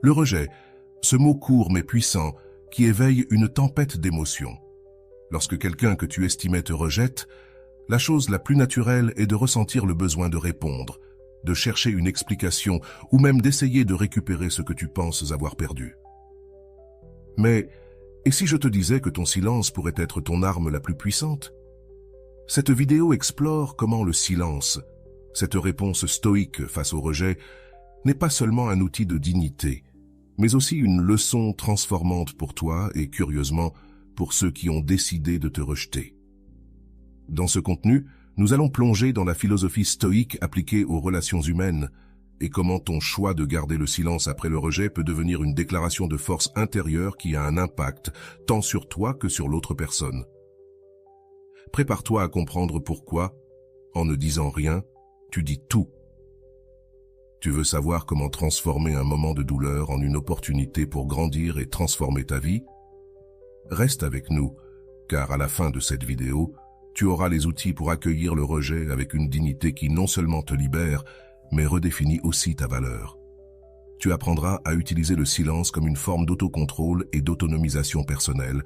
Le rejet, ce mot court mais puissant qui éveille une tempête d'émotions. Lorsque quelqu'un que tu estimais te rejette, la chose la plus naturelle est de ressentir le besoin de répondre, de chercher une explication ou même d'essayer de récupérer ce que tu penses avoir perdu. Mais, et si je te disais que ton silence pourrait être ton arme la plus puissante? Cette vidéo explore comment le silence, cette réponse stoïque face au rejet, n'est pas seulement un outil de dignité, mais aussi une leçon transformante pour toi et, curieusement, pour ceux qui ont décidé de te rejeter. Dans ce contenu, nous allons plonger dans la philosophie stoïque appliquée aux relations humaines et comment ton choix de garder le silence après le rejet peut devenir une déclaration de force intérieure qui a un impact tant sur toi que sur l'autre personne. Prépare-toi à comprendre pourquoi, en ne disant rien, tu dis tout. Tu veux savoir comment transformer un moment de douleur en une opportunité pour grandir et transformer ta vie? Reste avec nous, car à la fin de cette vidéo, tu auras les outils pour accueillir le rejet avec une dignité qui non seulement te libère, mais redéfinit aussi ta valeur. Tu apprendras à utiliser le silence comme une forme d'autocontrôle et d'autonomisation personnelle.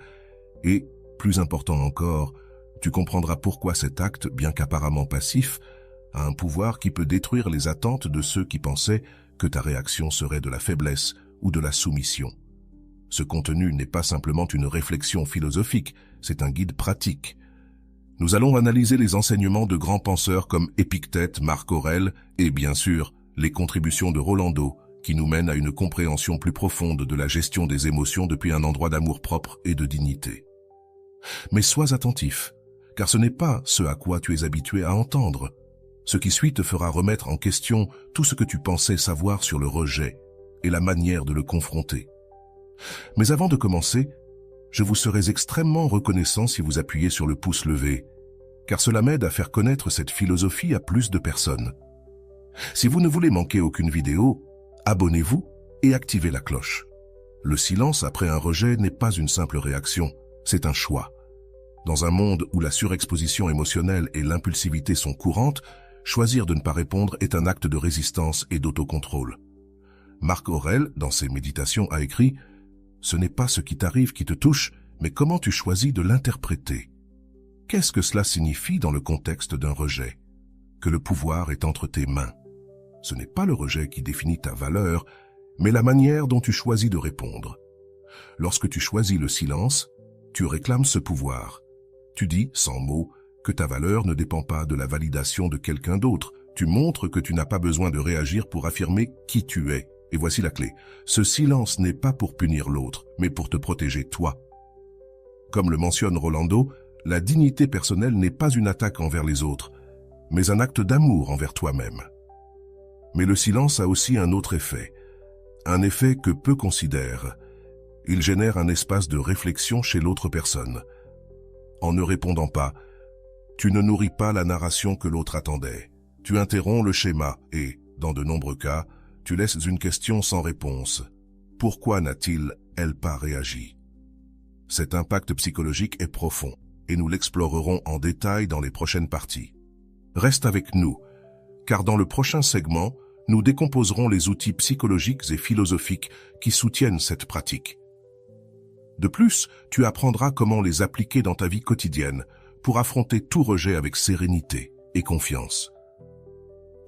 Et, plus important encore, tu comprendras pourquoi cet acte, bien qu'apparemment passif, a un pouvoir qui peut détruire les attentes de ceux qui pensaient que ta réaction serait de la faiblesse ou de la soumission. Ce contenu n'est pas simplement une réflexion philosophique, c'est un guide pratique. Nous allons analyser les enseignements de grands penseurs comme Épictète, Marc Aurèle et, bien sûr, les contributions de Rolando, qui nous mènent à une compréhension plus profonde de la gestion des émotions depuis un endroit d'amour-propre et de dignité. Mais sois attentif, car ce n'est pas ce à quoi tu es habitué à entendre. Ce qui suit te fera remettre en question tout ce que tu pensais savoir sur le rejet et la manière de le confronter. Mais avant de commencer, je vous serais extrêmement reconnaissant si vous appuyez sur le pouce levé, car cela m'aide à faire connaître cette philosophie à plus de personnes. Si vous ne voulez manquer aucune vidéo, abonnez-vous et activez la cloche. Le silence après un rejet n'est pas une simple réaction, c'est un choix. Dans un monde où la surexposition émotionnelle et l'impulsivité sont courantes, choisir de ne pas répondre est un acte de résistance et d'autocontrôle. Marc Aurèle, dans ses méditations, a écrit « Ce n'est pas ce qui t'arrive qui te touche, mais comment tu choisis de l'interpréter. » Qu'est-ce que cela signifie dans le contexte d'un rejet? Que le pouvoir est entre tes mains. Ce n'est pas le rejet qui définit ta valeur, mais la manière dont tu choisis de répondre. Lorsque tu choisis le silence, tu réclames ce pouvoir. Tu dis, sans mots, que ta valeur ne dépend pas de la validation de quelqu'un d'autre. Tu montres que tu n'as pas besoin de réagir pour affirmer qui tu es. Et voici la clé. Ce silence n'est pas pour punir l'autre, mais pour te protéger toi. Comme le mentionne Rolando, la dignité personnelle n'est pas une attaque envers les autres, mais un acte d'amour envers toi-même. Mais le silence a aussi un autre effet. Un effet que peu considèrent. Il génère un espace de réflexion chez l'autre personne. En ne répondant pas, tu ne nourris pas la narration que l'autre attendait. Tu interromps le schéma et, dans de nombreux cas, tu laisses une question sans réponse. Pourquoi n'a-t-il, elle, pas réagi? Cet impact psychologique est profond et nous l'explorerons en détail dans les prochaines parties. Reste avec nous, car dans le prochain segment, nous décomposerons les outils psychologiques et philosophiques qui soutiennent cette pratique. De plus, tu apprendras comment les appliquer dans ta vie quotidienne pour affronter tout rejet avec sérénité et confiance.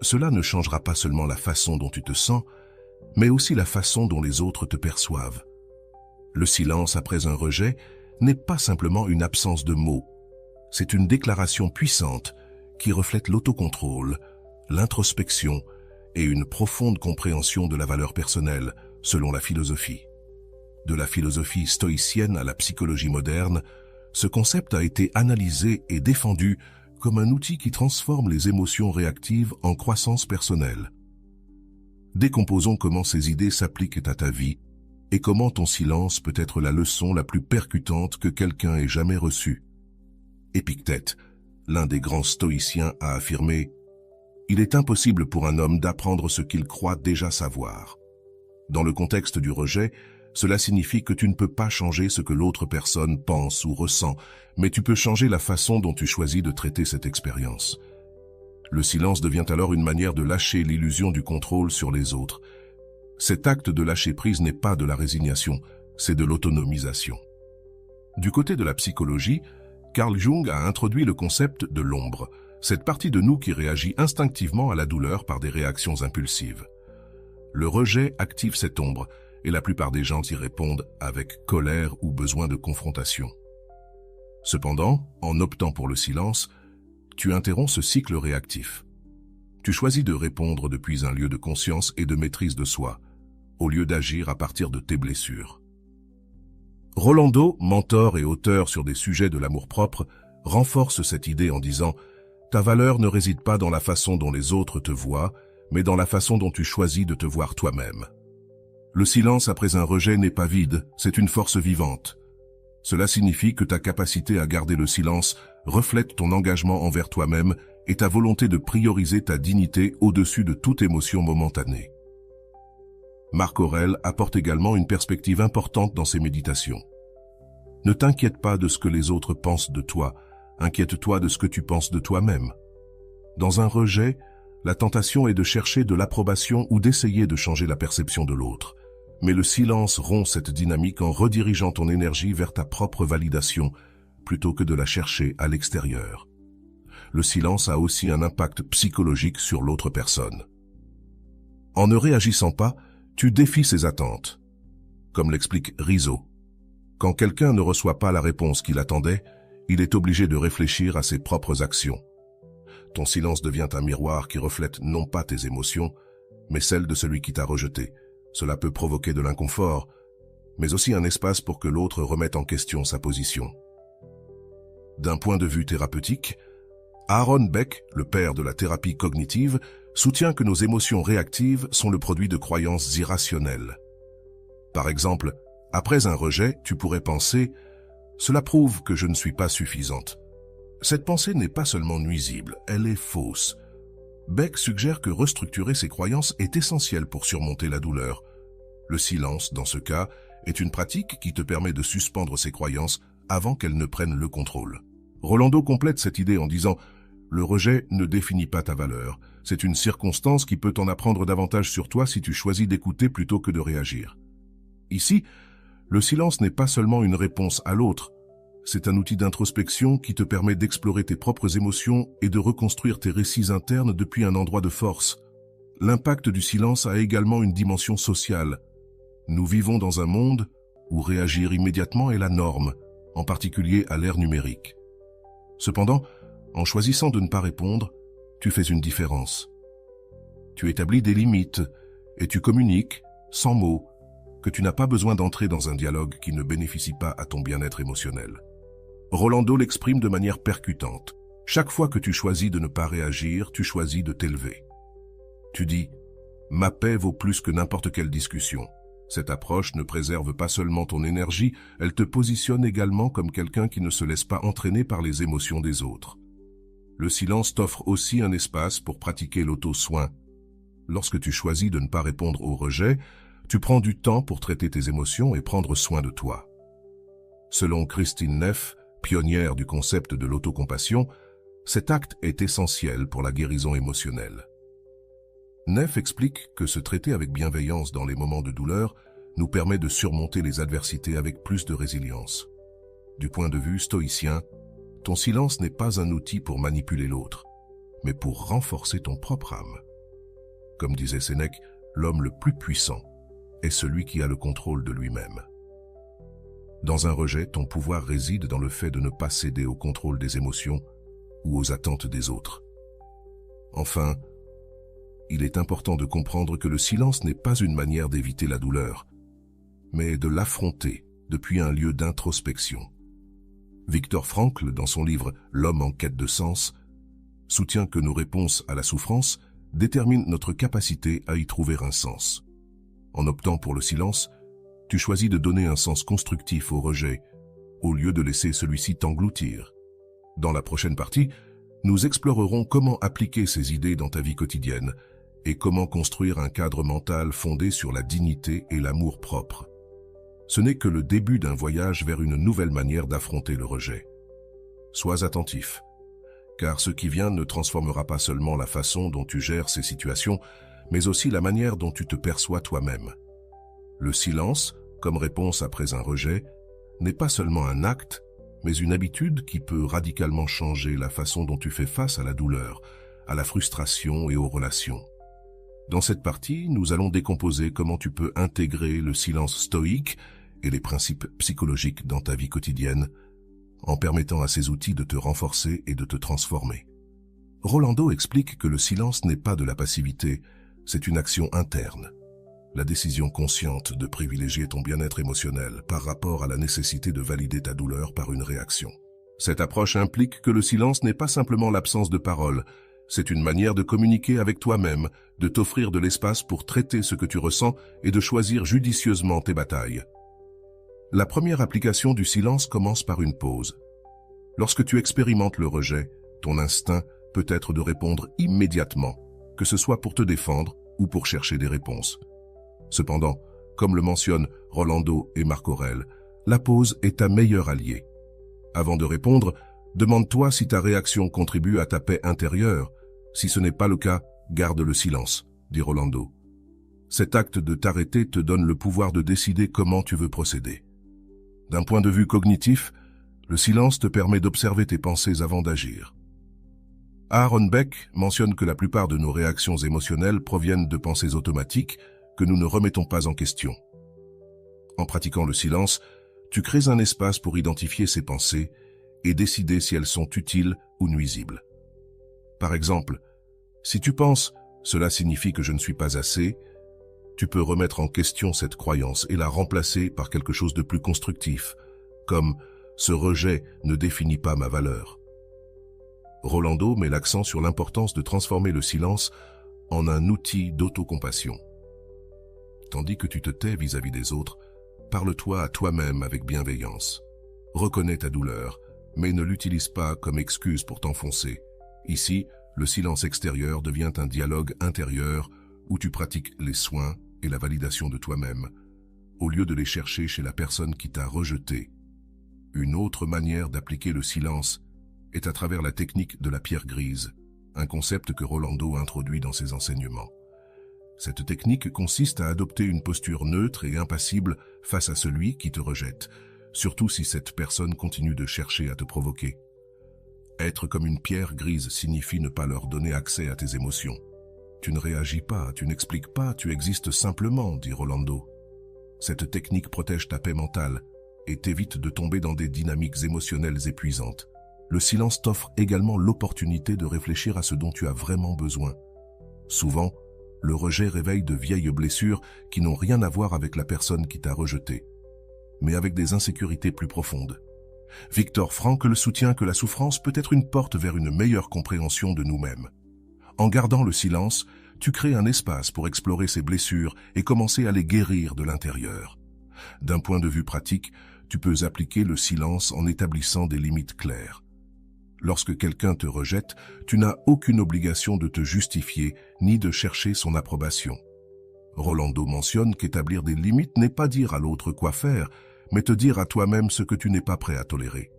Cela ne changera pas seulement la façon dont tu te sens, mais aussi la façon dont les autres te perçoivent. Le silence après un rejet n'est pas simplement une absence de mots. C'est une déclaration puissante qui reflète l'autocontrôle, l'introspection et une profonde compréhension de la valeur personnelle, selon la philosophie. De la philosophie stoïcienne à la psychologie moderne, ce concept a été analysé et défendu comme un outil qui transforme les émotions réactives en croissance personnelle. Décomposons comment ces idées s'appliquent à ta vie et comment ton silence peut être la leçon la plus percutante que quelqu'un ait jamais reçue. Épictète, l'un des grands stoïciens, a affirmé « Il est impossible pour un homme d'apprendre ce qu'il croit déjà savoir. » Dans le contexte du rejet, cela signifie que tu ne peux pas changer ce que l'autre personne pense ou ressent, mais tu peux changer la façon dont tu choisis de traiter cette expérience. Le silence devient alors une manière de lâcher l'illusion du contrôle sur les autres. Cet acte de lâcher prise n'est pas de la résignation, c'est de l'autonomisation. Du côté de la psychologie, Carl Jung a introduit le concept de l'ombre, cette partie de nous qui réagit instinctivement à la douleur par des réactions impulsives. Le rejet active cette ombre, et la plupart des gens y répondent avec colère ou besoin de confrontation. Cependant, en optant pour le silence, tu interromps ce cycle réactif. Tu choisis de répondre depuis un lieu de conscience et de maîtrise de soi, au lieu d'agir à partir de tes blessures. Rolando, mentor et auteur sur des sujets de l'amour-propre, renforce cette idée en disant « Ta valeur ne réside pas dans la façon dont les autres te voient, mais dans la façon dont tu choisis de te voir toi-même. » Le silence après un rejet n'est pas vide, c'est une force vivante. Cela signifie que ta capacité à garder le silence reflète ton engagement envers toi-même et ta volonté de prioriser ta dignité au-dessus de toute émotion momentanée. Marc Aurèle apporte également une perspective importante dans ses méditations. Ne t'inquiète pas de ce que les autres pensent de toi, inquiète-toi de ce que tu penses de toi-même. Dans un rejet, la tentation est de chercher de l'approbation ou d'essayer de changer la perception de l'autre. Mais le silence rompt cette dynamique en redirigeant ton énergie vers ta propre validation, plutôt que de la chercher à l'extérieur. Le silence a aussi un impact psychologique sur l'autre personne. En ne réagissant pas, tu défies ses attentes. Comme l'explique Rizzo, quand quelqu'un ne reçoit pas la réponse qu'il attendait, il est obligé de réfléchir à ses propres actions. Ton silence devient un miroir qui reflète non pas tes émotions, mais celles de celui qui t'a rejeté. Cela peut provoquer de l'inconfort, mais aussi un espace pour que l'autre remette en question sa position. D'un point de vue thérapeutique, Aaron Beck, le père de la thérapie cognitive, soutient que nos émotions réactives sont le produit de croyances irrationnelles. Par exemple, après un rejet, tu pourrais penser « Cela prouve que je ne suis pas suffisante ». Cette pensée n'est pas seulement nuisible, elle est fausse. Beck suggère que restructurer ses croyances est essentiel pour surmonter la douleur. Le silence, dans ce cas, est une pratique qui te permet de suspendre ces croyances avant qu'elles ne prennent le contrôle. Rolando complète cette idée en disant « Le rejet ne définit pas ta valeur. C'est une circonstance qui peut en apprendre davantage sur toi si tu choisis d'écouter plutôt que de réagir. » Ici, le silence n'est pas seulement une réponse à l'autre. C'est un outil d'introspection qui te permet d'explorer tes propres émotions et de reconstruire tes récits internes depuis un endroit de force. L'impact du silence a également une dimension sociale. Nous vivons dans un monde où réagir immédiatement est la norme, en particulier à l'ère numérique. Cependant, en choisissant de ne pas répondre, tu fais une différence. Tu établis des limites et tu communiques, sans mots, que tu n'as pas besoin d'entrer dans un dialogue qui ne bénéficie pas à ton bien-être émotionnel. Rolando l'exprime de manière percutante. Chaque fois que tu choisis de ne pas réagir, tu choisis de t'élever. Tu dis « Ma paix vaut plus que n'importe quelle discussion ». Cette approche ne préserve pas seulement ton énergie, elle te positionne également comme quelqu'un qui ne se laisse pas entraîner par les émotions des autres. Le silence t'offre aussi un espace pour pratiquer l'auto-soin. Lorsque tu choisis de ne pas répondre au rejet, tu prends du temps pour traiter tes émotions et prendre soin de toi. Selon Christine Neff, pionnière du concept de l'autocompassion, cet acte est essentiel pour la guérison émotionnelle. Neff explique que se traiter avec bienveillance dans les moments de douleur nous permet de surmonter les adversités avec plus de résilience. Du point de vue stoïcien, ton silence n'est pas un outil pour manipuler l'autre, mais pour renforcer ton propre âme. Comme disait Sénèque, l'homme le plus puissant est celui qui a le contrôle de lui-même. Dans un rejet, ton pouvoir réside dans le fait de ne pas céder au contrôle des émotions ou aux attentes des autres. Enfin, il est important de comprendre que le silence n'est pas une manière d'éviter la douleur, mais de l'affronter depuis un lieu d'introspection. Viktor Frankl, dans son livre « L'homme en quête de sens », soutient que nos réponses à la souffrance déterminent notre capacité à y trouver un sens. En optant pour le silence, tu choisis de donner un sens constructif au rejet, au lieu de laisser celui-ci t'engloutir. Dans la prochaine partie, nous explorerons comment appliquer ces idées dans ta vie quotidienne et comment construire un cadre mental fondé sur la dignité et l'amour propre. Ce n'est que le début d'un voyage vers une nouvelle manière d'affronter le rejet. Sois attentif, car ce qui vient ne transformera pas seulement la façon dont tu gères ces situations, mais aussi la manière dont tu te perçois toi-même. Le silence, comme réponse après un rejet, n'est pas seulement un acte, mais une habitude qui peut radicalement changer la façon dont tu fais face à la douleur, à la frustration et aux relations. Dans cette partie, nous allons décomposer comment tu peux intégrer le silence stoïque et les principes psychologiques dans ta vie quotidienne, en permettant à ces outils de te renforcer et de te transformer. Rolando explique que le silence n'est pas de la passivité, c'est une action interne. La décision consciente de privilégier ton bien-être émotionnel par rapport à la nécessité de valider ta douleur par une réaction. Cette approche implique que le silence n'est pas simplement l'absence de parole, c'est une manière de communiquer avec toi-même, de t'offrir de l'espace pour traiter ce que tu ressens et de choisir judicieusement tes batailles. La première application du silence commence par une pause. Lorsque tu expérimentes le rejet, ton instinct peut être de répondre immédiatement, que ce soit pour te défendre ou pour chercher des réponses. Cependant, comme le mentionnent Rolando et Marc Aurèle, la pause est ta meilleure alliée. Avant de répondre, demande-toi si ta réaction contribue à ta paix intérieure. Si ce n'est pas le cas, garde le silence, dit Rolando. Cet acte de t'arrêter te donne le pouvoir de décider comment tu veux procéder. D'un point de vue cognitif, le silence te permet d'observer tes pensées avant d'agir. Aaron Beck mentionne que la plupart de nos réactions émotionnelles proviennent de pensées automatiques que nous ne remettons pas en question. En pratiquant le silence, tu crées un espace pour identifier ces pensées et décider si elles sont utiles ou nuisibles. Par exemple, si tu penses « cela signifie que je ne suis pas assez », tu peux remettre en question cette croyance et la remplacer par quelque chose de plus constructif, comme « ce rejet ne définit pas ma valeur ». Rolando met l'accent sur l'importance de transformer le silence en un outil d'autocompassion. Tandis que tu te tais vis-à-vis des autres, parle-toi à toi-même avec bienveillance. Reconnais ta douleur, mais ne l'utilise pas comme excuse pour t'enfoncer. Ici, le silence extérieur devient un dialogue intérieur où tu pratiques les soins et la validation de toi-même, au lieu de les chercher chez la personne qui t'a rejeté. Une autre manière d'appliquer le silence est à travers la technique de la pierre grise, un concept que Rolando introduit dans ses enseignements. Cette technique consiste à adopter une posture neutre et impassible face à celui qui te rejette, surtout si cette personne continue de chercher à te provoquer. Être comme une pierre grise signifie ne pas leur donner accès à tes émotions. Tu ne réagis pas, tu n'expliques pas, tu existes simplement, dit Rolando. Cette technique protège ta paix mentale et t'évite de tomber dans des dynamiques émotionnelles épuisantes. Le silence t'offre également l'opportunité de réfléchir à ce dont tu as vraiment besoin. Souvent, le rejet réveille de vieilles blessures qui n'ont rien à voir avec la personne qui t'a rejeté, mais avec des insécurités plus profondes. Viktor Frankl soutient que la souffrance peut être une porte vers une meilleure compréhension de nous-mêmes. En gardant le silence, tu crées un espace pour explorer ces blessures et commencer à les guérir de l'intérieur. D'un point de vue pratique, tu peux appliquer le silence en établissant des limites claires. Lorsque quelqu'un te rejette, tu n'as aucune obligation de te justifier ni de chercher son approbation. Rolando mentionne qu'établir des limites n'est pas dire à l'autre quoi faire, mais te dire à toi-même ce que tu n'es pas prêt à tolérer.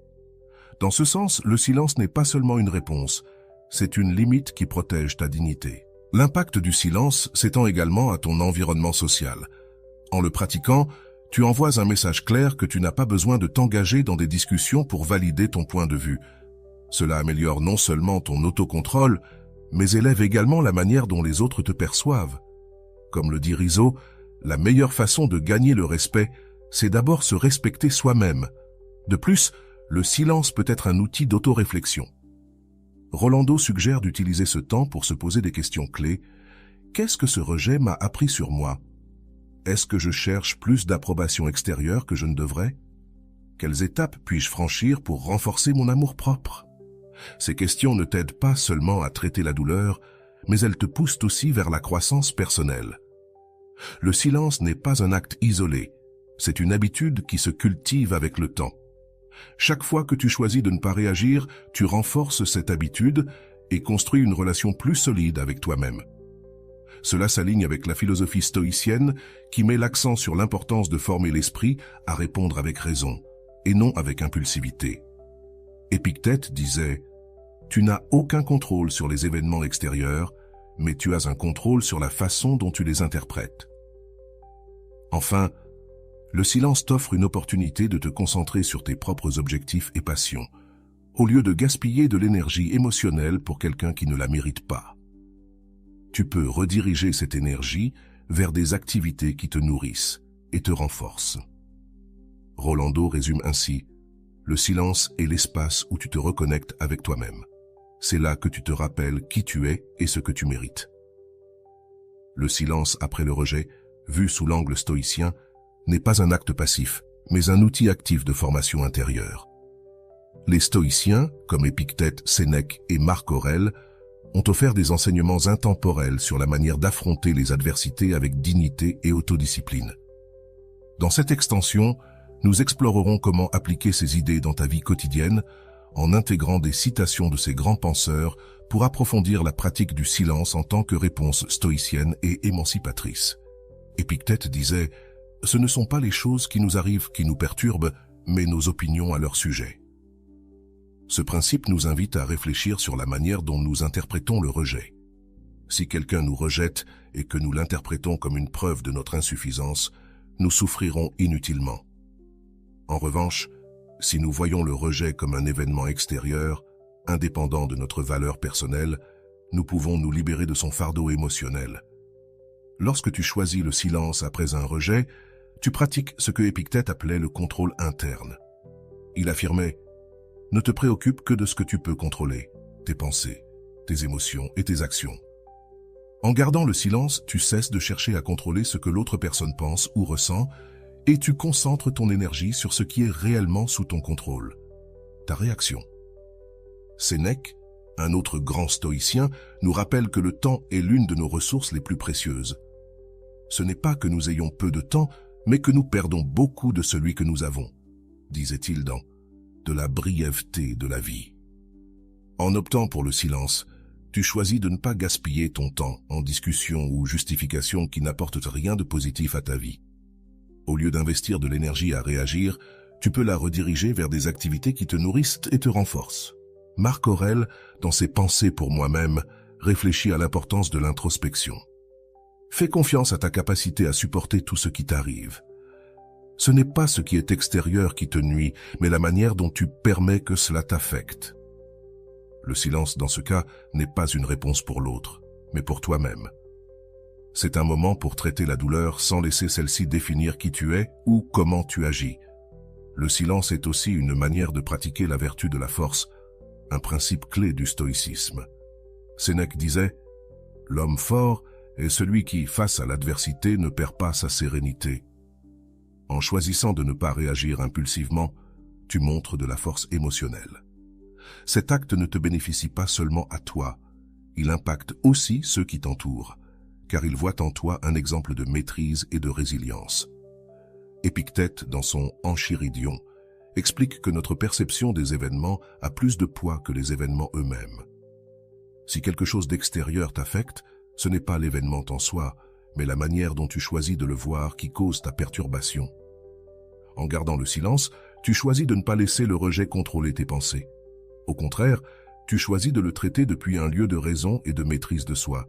Dans ce sens, le silence n'est pas seulement une réponse, c'est une limite qui protège ta dignité. L'impact du silence s'étend également à ton environnement social. En le pratiquant, tu envoies un message clair que tu n'as pas besoin de t'engager dans des discussions pour valider ton point de vue. Cela améliore non seulement ton autocontrôle, mais élève également la manière dont les autres te perçoivent. Comme le dit Rizzo, la meilleure façon de gagner le respect, c'est d'abord se respecter soi-même. De plus, le silence peut être un outil d'autoréflexion. Rolando suggère d'utiliser ce temps pour se poser des questions clés. Qu'est-ce que ce rejet m'a appris sur moi? Est-ce que je cherche plus d'approbation extérieure que je ne devrais? Quelles étapes puis-je franchir pour renforcer mon amour-propre? Ces questions ne t'aident pas seulement à traiter la douleur, mais elles te poussent aussi vers la croissance personnelle. Le silence n'est pas un acte isolé, c'est une habitude qui se cultive avec le temps. Chaque fois que tu choisis de ne pas réagir, tu renforces cette habitude et construis une relation plus solide avec toi-même. Cela s'aligne avec la philosophie stoïcienne qui met l'accent sur l'importance de former l'esprit à répondre avec raison et non avec impulsivité. Épictète disait « Tu n'as aucun contrôle sur les événements extérieurs, mais tu as un contrôle sur la façon dont tu les interprètes. Enfin, le silence t'offre une opportunité de te concentrer sur tes propres objectifs et passions, au lieu de gaspiller de l'énergie émotionnelle pour quelqu'un qui ne la mérite pas. Tu peux rediriger cette énergie vers des activités qui te nourrissent et te renforcent. Rolando résume ainsi: le silence est l'espace où tu te reconnectes avec toi-même. C'est là que tu te rappelles qui tu es et ce que tu mérites. Le silence après le rejet, vu sous l'angle stoïcien, n'est pas un acte passif, mais un outil actif de formation intérieure. Les stoïciens, comme Épictète, Sénèque et Marc Aurèle, ont offert des enseignements intemporels sur la manière d'affronter les adversités avec dignité et autodiscipline. Dans cette extension, nous explorerons comment appliquer ces idées dans ta vie quotidienne en intégrant des citations de ces grands penseurs pour approfondir la pratique du silence en tant que réponse stoïcienne et émancipatrice. Épictète disait « Ce ne sont pas les choses qui nous arrivent qui nous perturbent, mais nos opinions à leur sujet ». Ce principe nous invite à réfléchir sur la manière dont nous interprétons le rejet. Si quelqu'un nous rejette et que nous l'interprétons comme une preuve de notre insuffisance, nous souffrirons inutilement. En revanche, si nous voyons le rejet comme un événement extérieur, indépendant de notre valeur personnelle, nous pouvons nous libérer de son fardeau émotionnel. Lorsque tu choisis le silence après un rejet, tu pratiques ce que Épictète appelait le contrôle interne. Il affirmait « Ne te préoccupe que de ce que tu peux contrôler, tes pensées, tes émotions et tes actions. » En gardant le silence, tu cesses de chercher à contrôler ce que l'autre personne pense ou ressent et tu concentres ton énergie sur ce qui est réellement sous ton contrôle, ta réaction. Sénèque, un autre grand stoïcien, nous rappelle que le temps est l'une de nos ressources les plus précieuses. Ce n'est pas que nous ayons peu de temps, mais que nous perdons beaucoup de celui que nous avons, disait-il dans « De la brièveté de la vie ». En optant pour le silence, tu choisis de ne pas gaspiller ton temps en discussions ou justifications qui n'apportent rien de positif à ta vie. Au lieu d'investir de l'énergie à réagir, tu peux la rediriger vers des activités qui te nourrissent et te renforcent. Marc Aurèle, dans ses Pensées pour moi-même, réfléchit à l'importance de l'introspection. Fais confiance à ta capacité à supporter tout ce qui t'arrive. Ce n'est pas ce qui est extérieur qui te nuit, mais la manière dont tu permets que cela t'affecte. Le silence, dans ce cas, n'est pas une réponse pour l'autre, mais pour toi-même. C'est un moment pour traiter la douleur sans laisser celle-ci définir qui tu es ou comment tu agis. Le silence est aussi une manière de pratiquer la vertu de la force, un principe clé du stoïcisme. Sénèque disait « L'homme fort est celui qui, face à l'adversité, ne perd pas sa sérénité. » En choisissant de ne pas réagir impulsivement, tu montres de la force émotionnelle. Cet acte ne te bénéficie pas seulement à toi, il impacte aussi ceux qui t'entourent, car ils voient en toi un exemple de maîtrise et de résilience. Épictète, dans son Enchiridion, explique que notre perception des événements a plus de poids que les événements eux-mêmes. Si quelque chose d'extérieur t'affecte, ce n'est pas l'événement en soi, mais la manière dont tu choisis de le voir qui cause ta perturbation. En gardant le silence, tu choisis de ne pas laisser le rejet contrôler tes pensées. Au contraire, tu choisis de le traiter depuis un lieu de raison et de maîtrise de soi.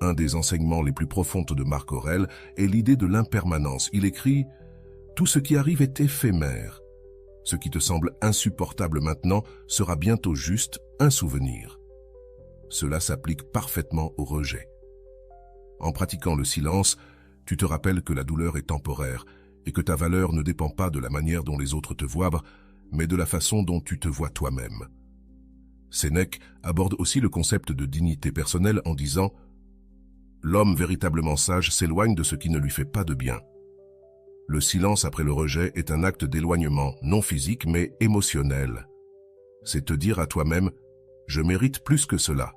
Un des enseignements les plus profonds de Marc Aurèle est l'idée de l'impermanence. Il écrit « Tout ce qui arrive est éphémère. Ce qui te semble insupportable maintenant sera bientôt juste un souvenir. » Cela s'applique parfaitement au rejet. En pratiquant le silence, tu te rappelles que la douleur est temporaire et que ta valeur ne dépend pas de la manière dont les autres te voient, mais de la façon dont tu te vois toi-même. Sénèque aborde aussi le concept de dignité personnelle en disant « L'homme véritablement sage s'éloigne de ce qui ne lui fait pas de bien. » Le silence après le rejet est un acte d'éloignement, non physique mais émotionnel. C'est te dire à toi-même « Je mérite plus que cela »,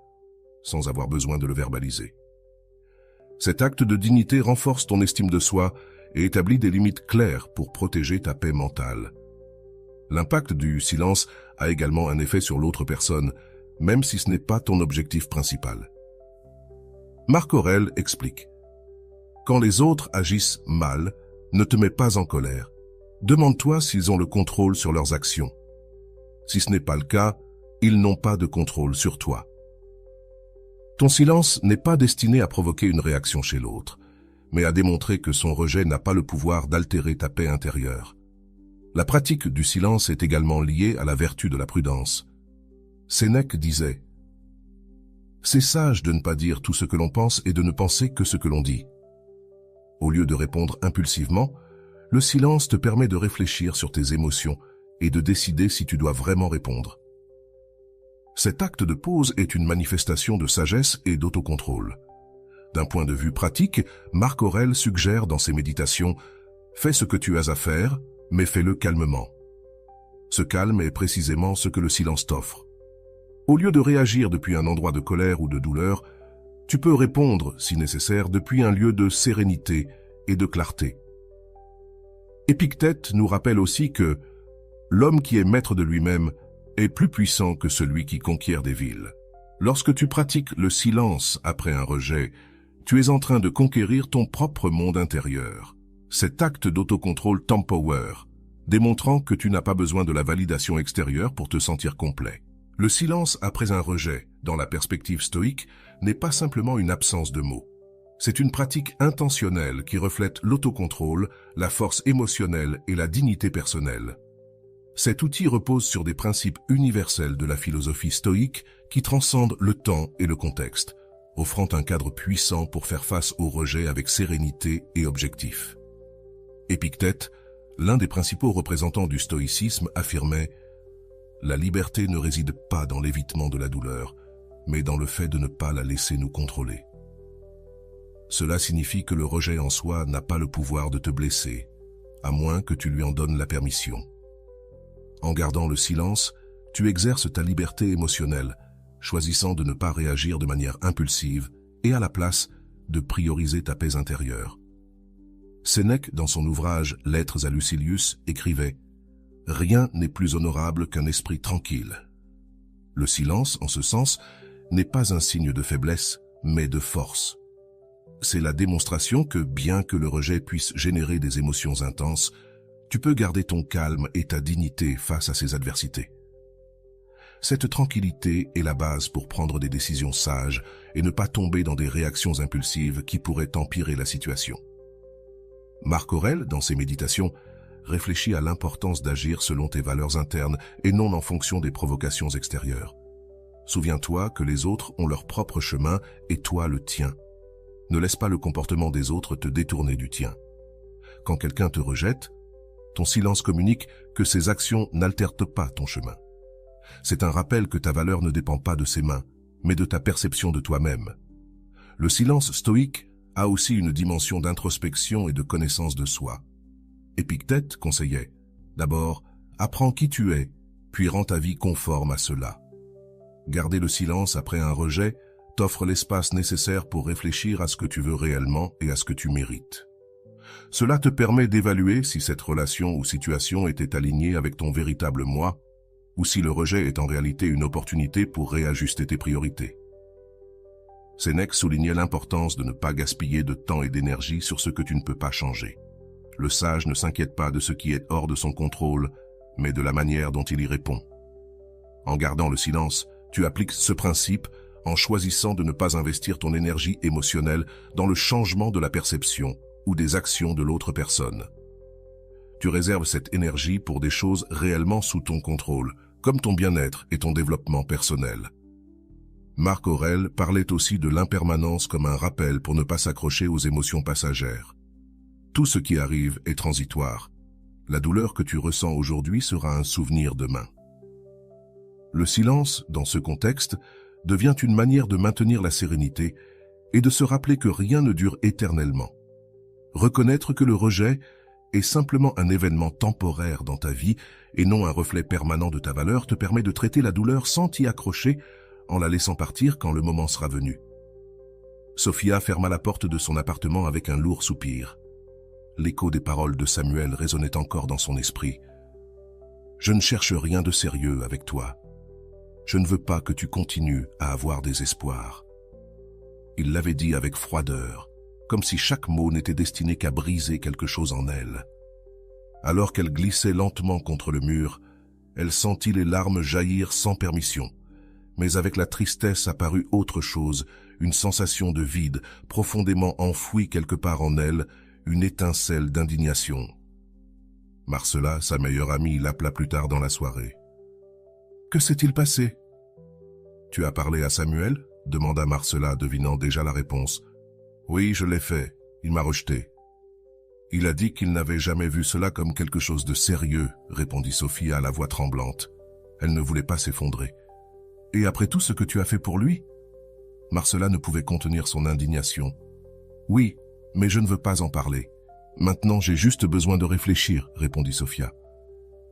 sans avoir besoin de le verbaliser. Cet acte de dignité renforce ton estime de soi et établit des limites claires pour protéger ta paix mentale. L'impact du silence a également un effet sur l'autre personne, même si ce n'est pas ton objectif principal. Marc Aurèle explique « Quand les autres agissent mal, ne te mets pas en colère. Demande-toi s'ils ont le contrôle sur leurs actions. Si ce n'est pas le cas, ils n'ont pas de contrôle sur toi. » Ton silence n'est pas destiné à provoquer une réaction chez l'autre, mais à démontrer que son rejet n'a pas le pouvoir d'altérer ta paix intérieure. La pratique du silence est également liée à la vertu de la prudence. Sénèque disait « C'est sage de ne pas dire tout ce que l'on pense et de ne penser que ce que l'on dit. » Au lieu de répondre impulsivement, le silence te permet de réfléchir sur tes émotions et de décider si tu dois vraiment répondre. Cet acte de pause est une manifestation de sagesse et d'autocontrôle. D'un point de vue pratique, Marc Aurèle suggère dans ses méditations « Fais ce que tu as à faire, mais fais-le calmement. » Ce calme est précisément ce que le silence t'offre. Au lieu de réagir depuis un endroit de colère ou de douleur, tu peux répondre, si nécessaire, depuis un lieu de sérénité et de clarté. Épictète nous rappelle aussi que l'homme qui est maître de lui-même est plus puissant que celui qui conquiert des villes. Lorsque tu pratiques le silence après un rejet, tu es en train de conquérir ton propre monde intérieur. Cet acte d'autocontrôle t'empower, démontrant que tu n'as pas besoin de la validation extérieure pour te sentir complet. Le silence après un rejet, dans la perspective stoïque, n'est pas simplement une absence de mots. C'est une pratique intentionnelle qui reflète l'autocontrôle, la force émotionnelle et la dignité personnelle. Cet outil repose sur des principes universels de la philosophie stoïque qui transcendent le temps et le contexte, offrant un cadre puissant pour faire face au rejet avec sérénité et objectif. Épictète, l'un des principaux représentants du stoïcisme, affirmait « La liberté ne réside pas dans l'évitement de la douleur, mais dans le fait de ne pas la laisser nous contrôler. » Cela signifie que le rejet en soi n'a pas le pouvoir de te blesser, à moins que tu lui en donnes la permission. En gardant le silence, tu exerces ta liberté émotionnelle, choisissant de ne pas réagir de manière impulsive et à la place de prioriser ta paix intérieure. Sénèque, dans son ouvrage « Lettres à Lucilius », écrivait « Rien n'est plus honorable qu'un esprit tranquille. » Le silence, en ce sens, n'est pas un signe de faiblesse, mais de force. C'est la démonstration que, bien que le rejet puisse générer des émotions intenses, tu peux garder ton calme et ta dignité face à ces adversités. Cette tranquillité est la base pour prendre des décisions sages et ne pas tomber dans des réactions impulsives qui pourraient empirer la situation. Marc Aurèle, dans ses méditations, réfléchit à l'importance d'agir selon tes valeurs internes et non en fonction des provocations extérieures. Souviens-toi que les autres ont leur propre chemin et toi le tien. Ne laisse pas le comportement des autres te détourner du tien. Quand quelqu'un te rejette, ton silence communique que ses actions n'altèrent pas ton chemin. C'est un rappel que ta valeur ne dépend pas de ses mains, mais de ta perception de toi-même. Le silence stoïque a aussi une dimension d'introspection et de connaissance de soi. Épictète conseillait « D'abord, apprends qui tu es, puis rends ta vie conforme à cela. » Garder le silence après un rejet t'offre l'espace nécessaire pour réfléchir à ce que tu veux réellement et à ce que tu mérites. Cela te permet d'évaluer si cette relation ou situation était alignée avec ton véritable moi, ou si le rejet est en réalité une opportunité pour réajuster tes priorités. Sénèque soulignait l'importance de ne pas gaspiller de temps et d'énergie sur ce que tu ne peux pas changer. Le sage ne s'inquiète pas de ce qui est hors de son contrôle, mais de la manière dont il y répond. En gardant le silence, tu appliques ce principe en choisissant de ne pas investir ton énergie émotionnelle dans le changement de la perception ou des actions de l'autre personne. Tu réserves cette énergie pour des choses réellement sous ton contrôle, comme ton bien-être et ton développement personnel. Marc Aurèle parlait aussi de l'impermanence comme un rappel pour ne pas s'accrocher aux émotions passagères. Tout ce qui arrive est transitoire. La douleur que tu ressens aujourd'hui sera un souvenir demain. Le silence, dans ce contexte, devient une manière de maintenir la sérénité et de se rappeler que rien ne dure éternellement. Reconnaître que le rejet est simplement un événement temporaire dans ta vie et non un reflet permanent de ta valeur te permet de traiter la douleur sans t'y accrocher en la laissant partir quand le moment sera venu. Sophia ferma la porte de son appartement avec un lourd soupir. L'écho des paroles de Samuel résonnait encore dans son esprit. « Je ne cherche rien de sérieux avec toi. Je ne veux pas que tu continues à avoir des espoirs. » Il l'avait dit avec froideur, comme si chaque mot n'était destiné qu'à briser quelque chose en elle. Alors qu'elle glissait lentement contre le mur, elle sentit les larmes jaillir sans permission. Mais avec la tristesse apparut autre chose, une sensation de vide, profondément enfouie quelque part en elle, une étincelle d'indignation. Marcella, sa meilleure amie, l'appela plus tard dans la soirée. « Que s'est-il passé ?»« Tu as parlé à Samuel ?» demanda Marcella, devinant déjà la réponse. « Oui, je l'ai fait. Il m'a rejeté. »« Il a dit qu'il n'avait jamais vu cela comme quelque chose de sérieux, » répondit Sophia à la voix tremblante. Elle ne voulait pas s'effondrer. « Et après tout ce que tu as fait pour lui ?» Marcella ne pouvait contenir son indignation. « Oui, mais je ne veux pas en parler. Maintenant, j'ai juste besoin de réfléchir, » répondit Sophia.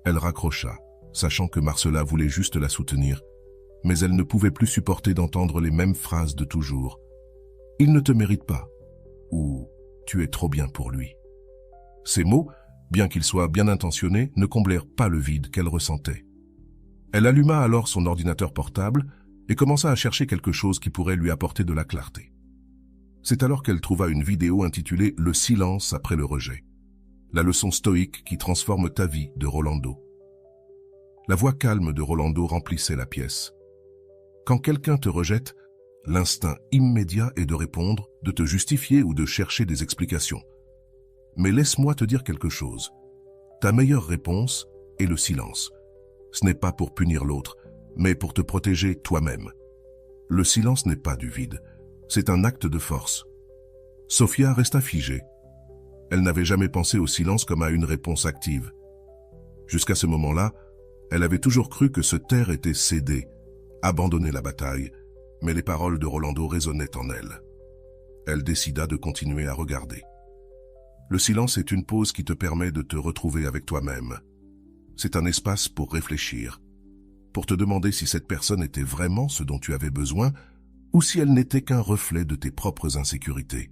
Elle raccrocha, sachant que Marcella voulait juste la soutenir, mais elle ne pouvait plus supporter d'entendre les mêmes phrases de toujours. « Il ne te mérite pas » ou « Tu es trop bien pour lui ». Ces mots, bien qu'ils soient bien intentionnés, ne comblèrent pas le vide qu'elle ressentait. Elle alluma alors son ordinateur portable et commença à chercher quelque chose qui pourrait lui apporter de la clarté. C'est alors qu'elle trouva une vidéo intitulée « Le silence après le rejet », la leçon stoïque qui transforme ta vie de Rolando. La voix calme de Rolando remplissait la pièce. Quand quelqu'un te rejette, l'instinct immédiat est de répondre, de te justifier ou de chercher des explications. Mais laisse-moi te dire quelque chose. Ta meilleure réponse est le silence. Ce n'est pas pour punir l'autre, mais pour te protéger toi-même. Le silence n'est pas du vide, c'est un acte de force. Sophia resta figée. Elle n'avait jamais pensé au silence comme à une réponse active. Jusqu'à ce moment-là, elle avait toujours cru que se taire était céder, abandonner la bataille, mais les paroles de Rolando résonnaient en elle. Elle décida de continuer à regarder. Le silence est une pause qui te permet de te retrouver avec toi-même. C'est un espace pour réfléchir, pour te demander si cette personne était vraiment ce dont tu avais besoin ou si elle n'était qu'un reflet de tes propres insécurités.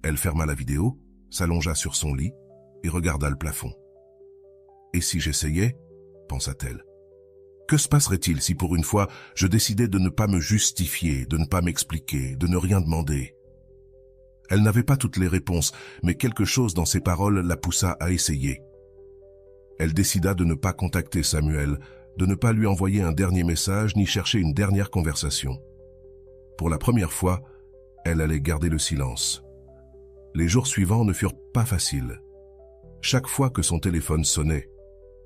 Elle ferma la vidéo, s'allongea sur son lit et regarda le plafond. « Et si j'essayais ?» pensa-t-elle. « Que se passerait-il si pour une fois je décidais de ne pas me justifier, de ne pas m'expliquer, de ne rien demander ?» Elle n'avait pas toutes les réponses, mais quelque chose dans ses paroles la poussa à essayer. Elle décida de ne pas contacter Samuel, de ne pas lui envoyer un dernier message ni chercher une dernière conversation. Pour la première fois, elle allait garder le silence. Les jours suivants ne furent pas faciles. Chaque fois que son téléphone sonnait,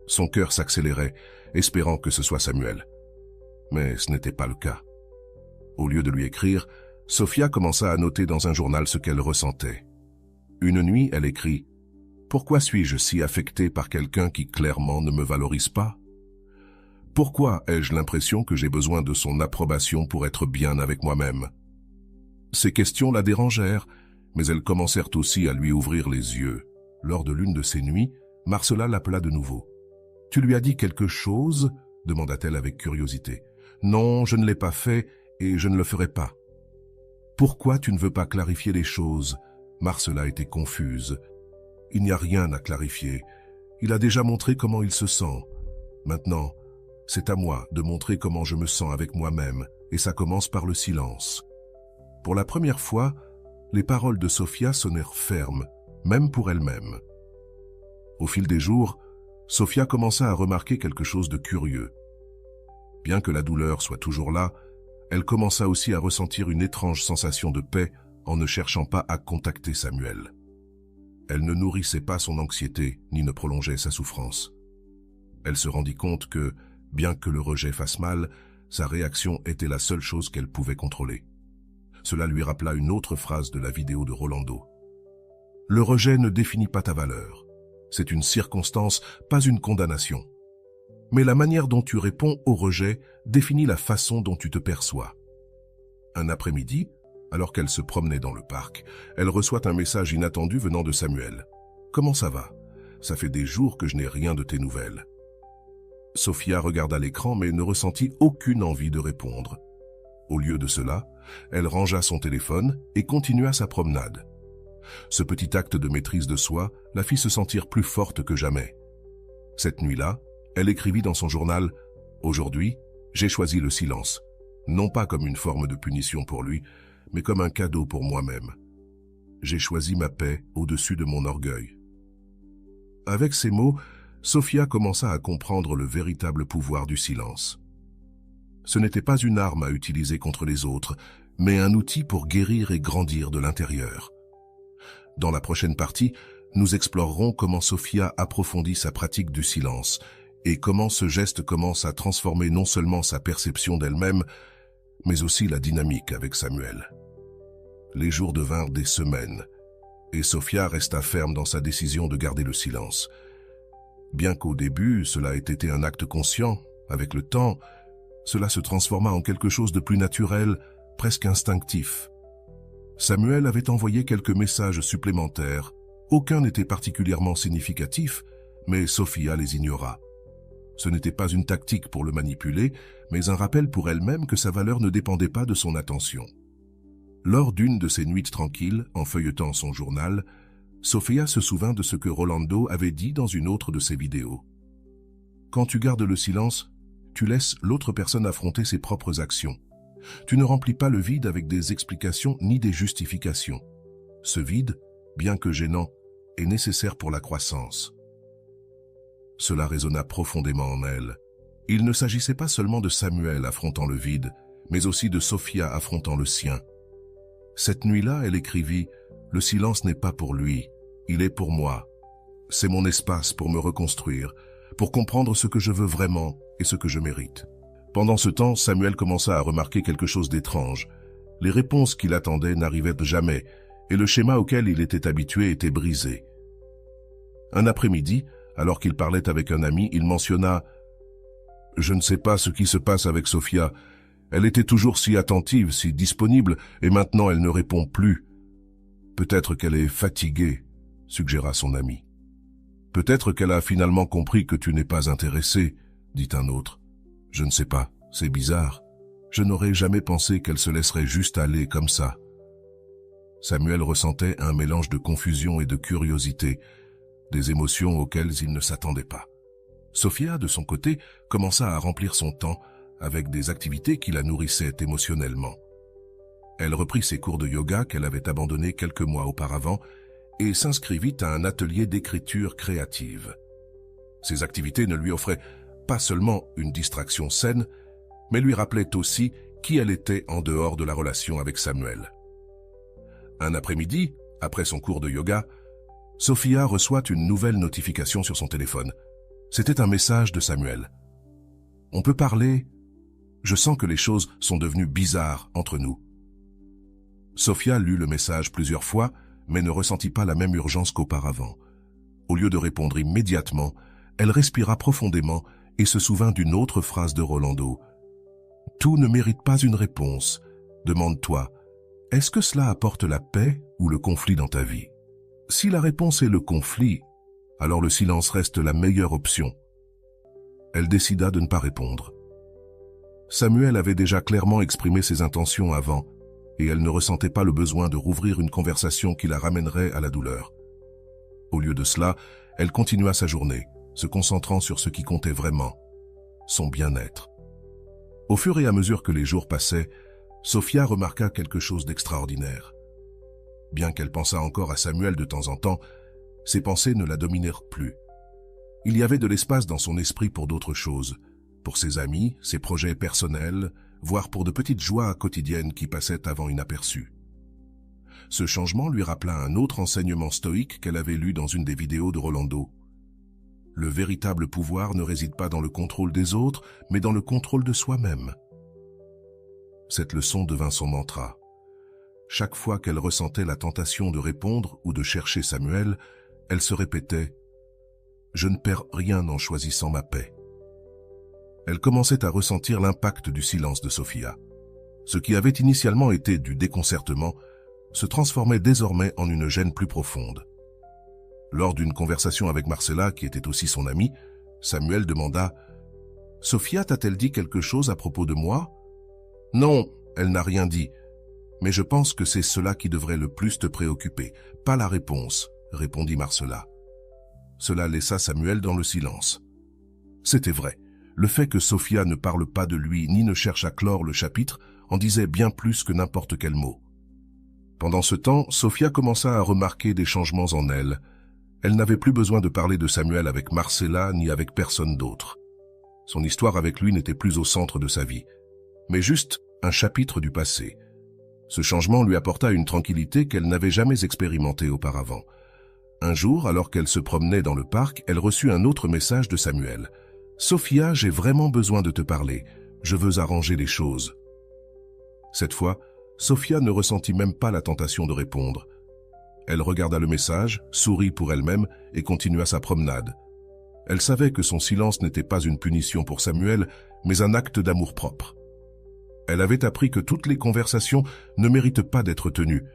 son cœur s'accélérait, espérant que ce soit Samuel. Mais ce n'était pas le cas. Au lieu de lui écrire, Sophia commença à noter dans un journal ce qu'elle ressentait. Une nuit, elle écrit « Pourquoi suis-je si affectée par quelqu'un qui clairement ne me valorise pas ? Pourquoi ai-je l'impression que j'ai besoin de son approbation pour être bien avec moi-même ?» Ces questions la dérangèrent, mais elles commencèrent aussi à lui ouvrir les yeux. Lors de l'une de ces nuits, Marcella l'appela de nouveau. « Tu lui as dit quelque chose ?» demanda-t-elle avec curiosité. « Non, je ne l'ai pas fait et je ne le ferai pas. » « Pourquoi tu ne veux pas clarifier les choses ?» Marcella était confuse. « Il n'y a rien à clarifier. Il a déjà montré comment il se sent. Maintenant, c'est à moi de montrer comment je me sens avec moi-même, et ça commence par le silence. » Pour la première fois, les paroles de Sophia sonnèrent fermes, même pour elle-même. Au fil des jours, Sophia commença à remarquer quelque chose de curieux. Bien que la douleur soit toujours là, elle commença aussi à ressentir une étrange sensation de paix en ne cherchant pas à contacter Samuel. Elle ne nourrissait pas son anxiété ni ne prolongeait sa souffrance. Elle se rendit compte que, bien que le rejet fasse mal, sa réaction était la seule chose qu'elle pouvait contrôler. Cela lui rappela une autre phrase de la vidéo de Rolando. « Le rejet ne définit pas ta valeur. C'est une circonstance, pas une condamnation. Mais la manière dont tu réponds au rejet définit la façon dont tu te perçois. » Un après-midi, alors qu'elle se promenait dans le parc, elle reçoit un message inattendu venant de Samuel. « Comment ça va? Ça fait des jours que je n'ai rien de tes nouvelles. » Sophia regarda l'écran mais ne ressentit aucune envie de répondre. Au lieu de cela, elle rangea son téléphone et continua sa promenade. Ce petit acte de maîtrise de soi la fit se sentir plus forte que jamais. Cette nuit-là, elle écrivit dans son journal « Aujourd'hui, j'ai choisi le silence, non pas comme une forme de punition pour lui, mais comme un cadeau pour moi-même. J'ai choisi ma paix au-dessus de mon orgueil. » Avec ces mots, Sophia commença à comprendre le véritable pouvoir du silence. Ce n'était pas une arme à utiliser contre les autres, mais un outil pour guérir et grandir de l'intérieur. Dans la prochaine partie, nous explorerons comment Sophia approfondit sa pratique du silence et comment ce geste commence à transformer non seulement sa perception d'elle-même, mais aussi la dynamique avec Samuel. Les jours devinrent des semaines, et Sophia resta ferme dans sa décision de garder le silence. Bien qu'au début, cela ait été un acte conscient, avec le temps, cela se transforma en quelque chose de plus naturel, presque instinctif. Samuel avait envoyé quelques messages supplémentaires. Aucun n'était particulièrement significatif, mais Sophia les ignora. Ce n'était pas une tactique pour le manipuler, mais un rappel pour elle-même que sa valeur ne dépendait pas de son attention. Lors d'une de ces nuits tranquilles, en feuilletant son journal, Sophia se souvint de ce que Rolando avait dit dans une autre de ses vidéos. « Quand tu gardes le silence, tu laisses l'autre personne affronter ses propres actions. Tu ne remplis pas le vide avec des explications ni des justifications. Ce vide, bien que gênant, est nécessaire pour la croissance. » Cela résonna profondément en elle. Il ne s'agissait pas seulement de Samuel affrontant le vide, mais aussi de Sophia affrontant le sien. Cette nuit-là, elle écrivit « Le silence n'est pas pour lui, il est pour moi. C'est mon espace pour me reconstruire, pour comprendre ce que je veux vraiment et ce que je mérite. » Pendant ce temps, Samuel commença à remarquer quelque chose d'étrange. Les réponses qu'il attendait n'arrivaient jamais, et le schéma auquel il était habitué était brisé. Un après-midi, alors qu'il parlait avec un ami, il mentionna « Je ne sais pas ce qui se passe avec Sophia. Elle était toujours si attentive, si disponible, et maintenant elle ne répond plus. Peut-être qu'elle est fatiguée, » suggéra son ami. « Peut-être qu'elle a finalement compris que tu n'es pas intéressé, » dit un autre. « Je ne sais pas, c'est bizarre. Je n'aurais jamais pensé qu'elle se laisserait juste aller comme ça. » Samuel ressentait un mélange de confusion et de curiosité, des émotions auxquelles il ne s'attendait pas. Sophia, de son côté, commença à remplir son temps avec des activités qui la nourrissaient émotionnellement. Elle reprit ses cours de yoga qu'elle avait abandonnés quelques mois auparavant et s'inscrivit à un atelier d'écriture créative. Ces activités ne lui offraient pas seulement une distraction saine, mais lui rappelaient aussi qui elle était en dehors de la relation avec Samuel. Un après-midi, après son cours de yoga, Sophia reçoit une nouvelle notification sur son téléphone. C'était un message de Samuel. « On peut parler? Je sens que les choses sont devenues bizarres entre nous. » Sophia lut le message plusieurs fois, mais ne ressentit pas la même urgence qu'auparavant. Au lieu de répondre immédiatement, elle respira profondément et se souvint d'une autre phrase de Rolando. « Tout ne mérite pas une réponse. Demande-toi, est-ce que cela apporte la paix ou le conflit dans ta vie? Si la réponse est le conflit, alors le silence reste la meilleure option. » Elle décida de ne pas répondre. Samuel avait déjà clairement exprimé ses intentions avant, et elle ne ressentait pas le besoin de rouvrir une conversation qui la ramènerait à la douleur. Au lieu de cela, elle continua sa journée, se concentrant sur ce qui comptait vraiment, son bien-être. Au fur et à mesure que les jours passaient, Sophia remarqua quelque chose d'extraordinaire. Bien qu'elle pensât encore à Samuel de temps en temps, ses pensées ne la dominèrent plus. Il y avait de l'espace dans son esprit pour d'autres choses, pour ses amis, ses projets personnels, voire pour de petites joies quotidiennes qui passaient avant inaperçues. Ce changement lui rappela un autre enseignement stoïque qu'elle avait lu dans une des vidéos de Rolando. Le véritable pouvoir ne réside pas dans le contrôle des autres, mais dans le contrôle de soi-même. Cette leçon devint son mantra. Chaque fois qu'elle ressentait la tentation de répondre ou de chercher Samuel, elle se répétait « Je ne perds rien en choisissant ma paix ». Elle commençait à ressentir l'impact du silence de Sophia. Ce qui avait initialement été du déconcertement se transformait désormais en une gêne plus profonde. Lors d'une conversation avec Marcella, qui était aussi son amie, Samuel demanda « Sophia t'a-t-elle dit quelque chose à propos de moi ?»« Non, elle n'a rien dit. Mais je pense que c'est cela qui devrait le plus te préoccuper, pas la réponse, » répondit Marcella. Cela laissa Samuel dans le silence. C'était vrai. Le fait que Sophia ne parle pas de lui ni ne cherche à clore le chapitre en disait bien plus que n'importe quel mot. Pendant ce temps, Sophia commença à remarquer des changements en elle. Elle n'avait plus besoin de parler de Samuel avec Marcella ni avec personne d'autre. Son histoire avec lui n'était plus au centre de sa vie, mais juste un chapitre du passé. Ce changement lui apporta une tranquillité qu'elle n'avait jamais expérimentée auparavant. Un jour, alors qu'elle se promenait dans le parc, elle reçut un autre message de Samuel. « Sophia, j'ai vraiment besoin de te parler. Je veux arranger les choses. » Cette fois, Sophia ne ressentit même pas la tentation de répondre. Elle regarda le message, sourit pour elle-même et continua sa promenade. Elle savait que son silence n'était pas une punition pour Samuel, mais un acte d'amour-propre. Elle avait appris que toutes les conversations ne méritent pas d'être tenues,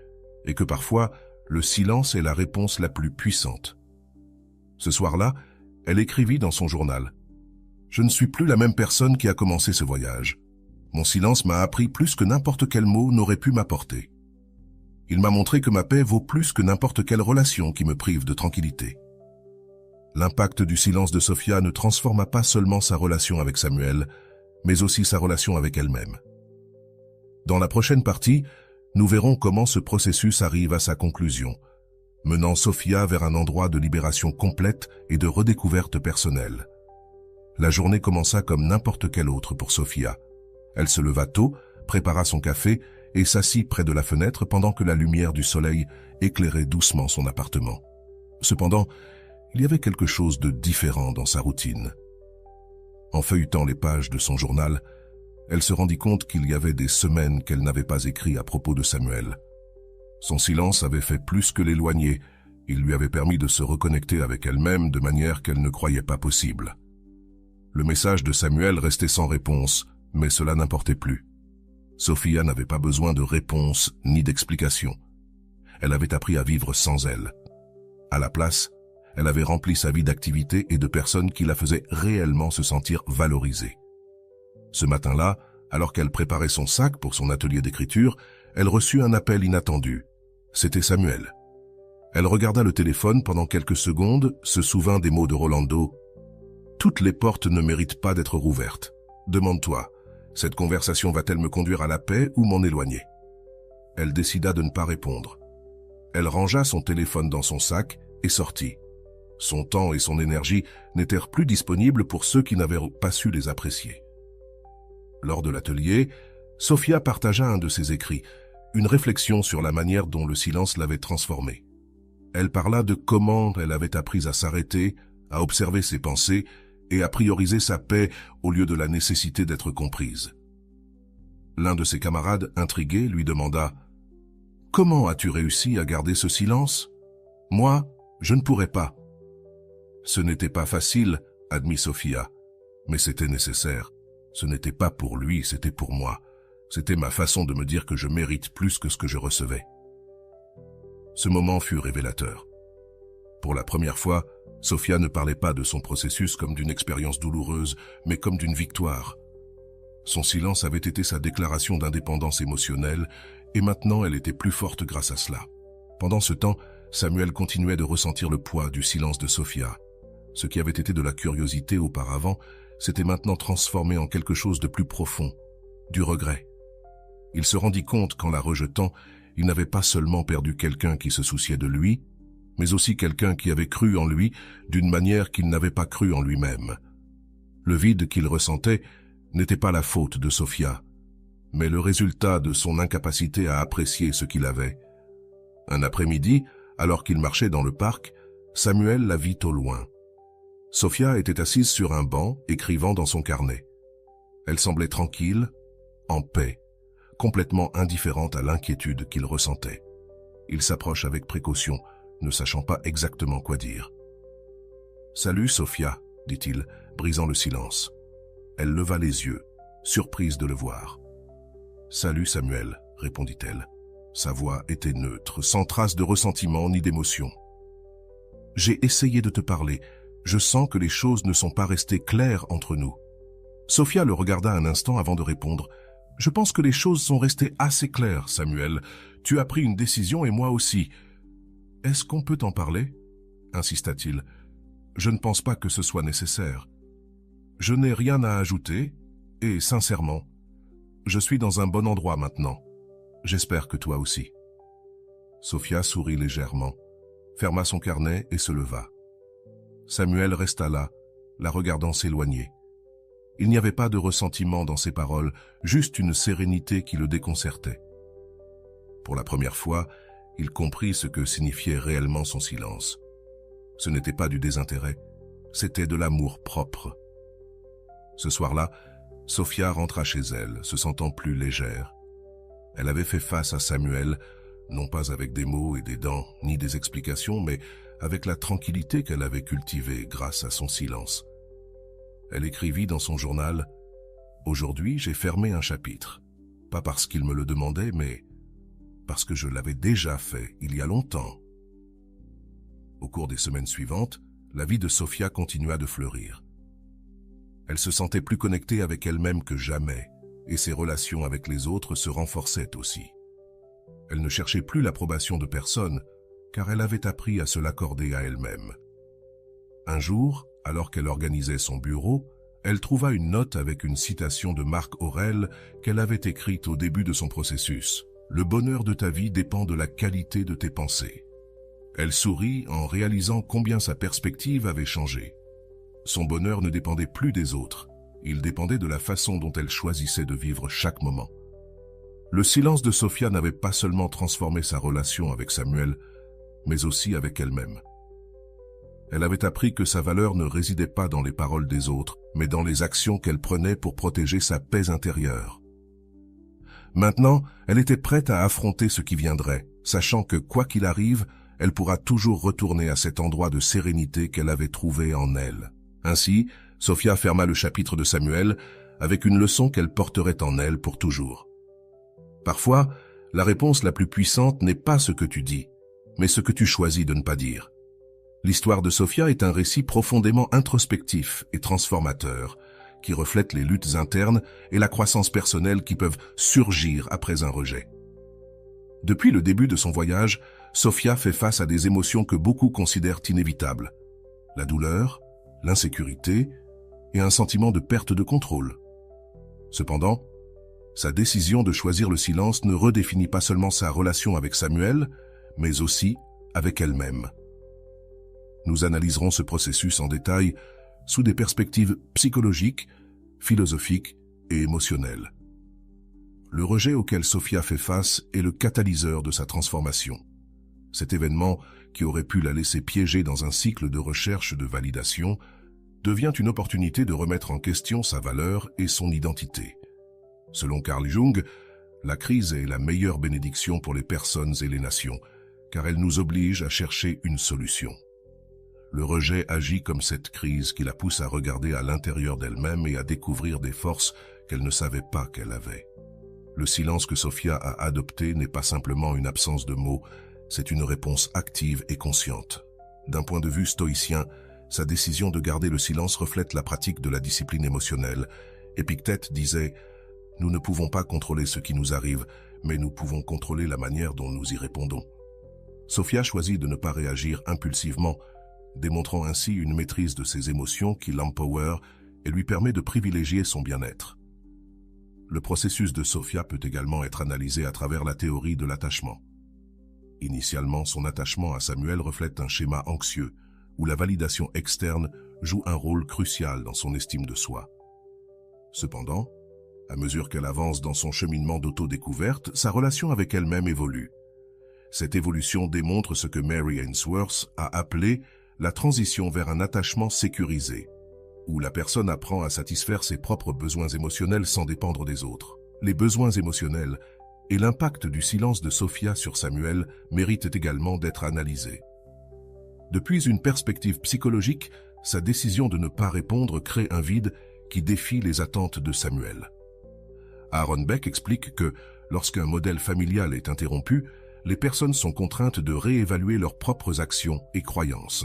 et que parfois, le silence est la réponse la plus puissante. Ce soir-là, elle écrivit dans son journal « Je ne suis plus la même personne qui a commencé ce voyage. Mon silence m'a appris plus que n'importe quel mot n'aurait pu m'apporter. Il m'a montré que ma paix vaut plus que n'importe quelle relation qui me prive de tranquillité. » L'impact du silence de Sophia ne transforma pas seulement sa relation avec Samuel, mais aussi sa relation avec elle-même. Dans la prochaine partie, nous verrons comment ce processus arrive à sa conclusion, menant Sophia vers un endroit de libération complète et de redécouverte personnelle. La journée commença comme n'importe quelle autre pour Sophia. Elle se leva tôt, prépara son café et s'assit près de la fenêtre pendant que la lumière du soleil éclairait doucement son appartement. Cependant, il y avait quelque chose de différent dans sa routine. En feuilletant les pages de son journal, elle se rendit compte qu'il y avait des semaines qu'elle n'avait pas écrit à propos de Samuel. Son silence avait fait plus que l'éloigner. Il lui avait permis de se reconnecter avec elle-même de manière qu'elle ne croyait pas possible. Le message de Samuel restait sans réponse, mais cela n'importait plus. Sophia n'avait pas besoin de réponse ni d'explication. Elle avait appris à vivre sans elle. À la place, elle avait rempli sa vie d'activités et de personnes qui la faisaient réellement se sentir valorisée. Ce matin-là, alors qu'elle préparait son sac pour son atelier d'écriture, elle reçut un appel inattendu. C'était Samuel. Elle regarda le téléphone pendant quelques secondes, se souvint des mots de Rolando. « Toutes les portes ne méritent pas d'être rouvertes. Demande-toi, cette conversation va-t-elle me conduire à la paix ou m'en éloigner ?» Elle décida de ne pas répondre. Elle rangea son téléphone dans son sac et sortit. Son temps et son énergie n'étaient plus disponibles pour ceux qui n'avaient pas su les apprécier. Lors de l'atelier, Sophia partagea un de ses écrits, une réflexion sur la manière dont le silence l'avait transformée. Elle parla de comment elle avait appris à s'arrêter, à observer ses pensées et à prioriser sa paix au lieu de la nécessité d'être comprise. L'un de ses camarades, intrigué, lui demanda « Comment as-tu réussi à garder ce silence ? Moi, je ne pourrais pas. » Ce n'était pas facile, admit Sophia, mais c'était nécessaire. Ce n'était pas pour lui, c'était pour moi. C'était ma façon de me dire que je mérite plus que ce que je recevais. Ce moment fut révélateur. Pour la première fois, Sophia ne parlait pas de son processus comme d'une expérience douloureuse, mais comme d'une victoire. Son silence avait été sa déclaration d'indépendance émotionnelle, et maintenant elle était plus forte grâce à cela. Pendant ce temps, Samuel continuait de ressentir le poids du silence de Sophia. Ce qui avait été de la curiosité auparavant s'était maintenant transformé en quelque chose de plus profond, du regret. Il se rendit compte qu'en la rejetant, il n'avait pas seulement perdu quelqu'un qui se souciait de lui, mais aussi quelqu'un qui avait cru en lui d'une manière qu'il n'avait pas cru en lui-même. Le vide qu'il ressentait n'était pas la faute de Sophia, mais le résultat de son incapacité à apprécier ce qu'il avait. Un après-midi, alors qu'il marchait dans le parc, Samuel la vit au loin. Sophia était assise sur un banc, écrivant dans son carnet. Elle semblait tranquille, en paix, complètement indifférente à l'inquiétude qu'il ressentait. Il s'approche avec précaution, ne sachant pas exactement quoi dire. « Salut, Sophia, » dit-il, brisant le silence. Elle leva les yeux, surprise de le voir. « Salut, Samuel, » répondit-elle. Sa voix était neutre, sans trace de ressentiment ni d'émotion. « J'ai essayé de te parler. Je sens que les choses ne sont pas restées claires entre nous. » Sophia le regarda un instant avant de répondre. « Je pense que les choses sont restées assez claires, Samuel. Tu as pris une décision et moi aussi. » « Est-ce qu'on peut en parler ?» insista-t-il. « Je ne pense pas que ce soit nécessaire. Je n'ai rien à ajouter et, sincèrement, je suis dans un bon endroit maintenant. J'espère que toi aussi. » Sophia sourit légèrement, ferma son carnet et se leva. Samuel resta là, la regardant s'éloigner. Il n'y avait pas de ressentiment dans ses paroles, juste une sérénité qui le déconcertait. Pour la première fois, il comprit ce que signifiait réellement son silence. Ce n'était pas du désintérêt, c'était de l'amour propre. Ce soir-là, Sophia rentra chez elle, se sentant plus légère. Elle avait fait face à Samuel, non pas avec des mots et des dents, ni des explications, mais avec la tranquillité qu'elle avait cultivée grâce à son silence. Elle écrivit dans son journal « Aujourd'hui, j'ai fermé un chapitre. Pas parce qu'il me le demandait, mais parce que je l'avais déjà fait il y a longtemps. » Au cours des semaines suivantes, la vie de Sophia continua de fleurir. Elle se sentait plus connectée avec elle-même que jamais, et ses relations avec les autres se renforçaient aussi. Elle ne cherchait plus l'approbation de personne, car elle avait appris à se l'accorder à elle-même. Un jour, alors qu'elle organisait son bureau, elle trouva une note avec une citation de Marc Aurèle qu'elle avait écrite au début de son processus. « Le bonheur de ta vie dépend de la qualité de tes pensées. » Elle sourit en réalisant combien sa perspective avait changé. Son bonheur ne dépendait plus des autres, il dépendait de la façon dont elle choisissait de vivre chaque moment. Le silence de Sophia n'avait pas seulement transformé sa relation avec Samuel, mais aussi avec elle-même. Elle avait appris que sa valeur ne résidait pas dans les paroles des autres, mais dans les actions qu'elle prenait pour protéger sa paix intérieure. Maintenant, elle était prête à affronter ce qui viendrait, sachant que, quoi qu'il arrive, elle pourra toujours retourner à cet endroit de sérénité qu'elle avait trouvé en elle. Ainsi, Sophia ferma le chapitre de Samuel avec une leçon qu'elle porterait en elle pour toujours. Parfois, la réponse la plus puissante n'est pas ce que tu dis, mais ce que tu choisis de ne pas dire. L'histoire de Sophia est un récit profondément introspectif et transformateur, qui reflète les luttes internes et la croissance personnelle qui peuvent surgir après un rejet. Depuis le début de son voyage, Sophia fait face à des émotions que beaucoup considèrent inévitables. La douleur, l'insécurité et un sentiment de perte de contrôle. Cependant, sa décision de choisir le silence ne redéfinit pas seulement sa relation avec Samuel, mais aussi avec elle-même. Nous analyserons ce processus en détail sous des perspectives psychologiques, philosophiques et émotionnelles. Le rejet auquel Sophia fait face est le catalyseur de sa transformation. Cet événement, qui aurait pu la laisser piéger dans un cycle de recherche de validation, devient une opportunité de remettre en question sa valeur et son identité. Selon Carl Jung, la crise est la meilleure bénédiction pour les personnes et les nations, car elle nous oblige à chercher une solution. Le rejet agit comme cette crise qui la pousse à regarder à l'intérieur d'elle-même et à découvrir des forces qu'elle ne savait pas qu'elle avait. Le silence que Sophia a adopté n'est pas simplement une absence de mots, c'est une réponse active et consciente. D'un point de vue stoïcien, sa décision de garder le silence reflète la pratique de la discipline émotionnelle. Épictète disait « Nous ne pouvons pas contrôler ce qui nous arrive, mais nous pouvons contrôler la manière dont nous y répondons. » Sophia choisit de ne pas réagir impulsivement, démontrant ainsi une maîtrise de ses émotions qui l'empower et lui permet de privilégier son bien-être. Le processus de Sophia peut également être analysé à travers la théorie de l'attachement. Initialement, son attachement à Samuel reflète un schéma anxieux, où la validation externe joue un rôle crucial dans son estime de soi. Cependant, à mesure qu'elle avance dans son cheminement d'autodécouverte, sa relation avec elle-même évolue. Cette évolution démontre ce que Mary Ainsworth a appelé la transition vers un attachement sécurisé, où la personne apprend à satisfaire ses propres besoins émotionnels sans dépendre des autres. Les besoins émotionnels et l'impact du silence de Sophia sur Samuel méritent également d'être analysés. Depuis une perspective psychologique, sa décision de ne pas répondre crée un vide qui défie les attentes de Samuel. Aaron Beck explique que, lorsqu'un modèle familial est interrompu, les personnes sont contraintes de réévaluer leurs propres actions et croyances.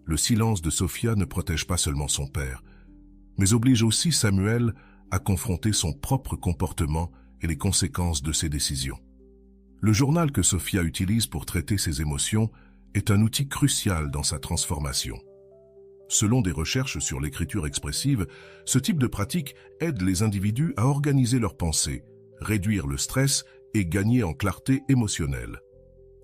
Le silence de Sophia ne protège pas seulement son père, mais oblige aussi Samuel à confronter son propre comportement et les conséquences de ses décisions. Le journal que Sophia utilise pour traiter ses émotions est un outil crucial dans sa transformation. Selon des recherches sur l'écriture expressive, ce type de pratique aide les individus à organiser leurs pensées, réduire le stress et gagner en clarté émotionnelle.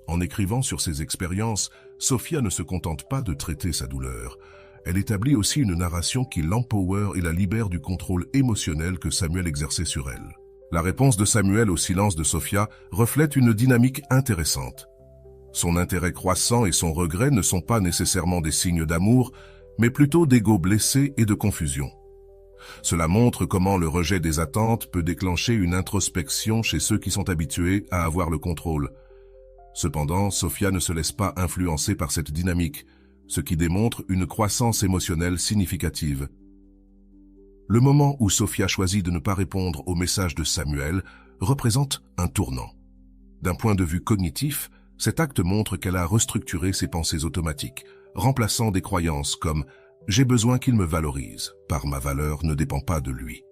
En écrivant sur ses expériences, Sophia ne se contente pas de traiter sa douleur. Elle établit aussi une narration qui l'empower et la libère du contrôle émotionnel que Samuel exerçait sur elle. La réponse de Samuel au silence de Sophia reflète une dynamique intéressante. Son intérêt croissant et son regret ne sont pas nécessairement des signes d'amour, mais plutôt d'ego blessé et de confusion. Cela montre comment le rejet des attentes peut déclencher une introspection chez ceux qui sont habitués à avoir le contrôle. Cependant, Sophia ne se laisse pas influencer par cette dynamique, ce qui démontre une croissance émotionnelle significative. Le moment où Sophia choisit de ne pas répondre au message de Samuel représente un tournant. D'un point de vue cognitif, cet acte montre qu'elle a restructuré ses pensées automatiques, remplaçant des croyances comme « j'ai besoin qu'il me valorise, par ma valeur ne dépend pas de lui ».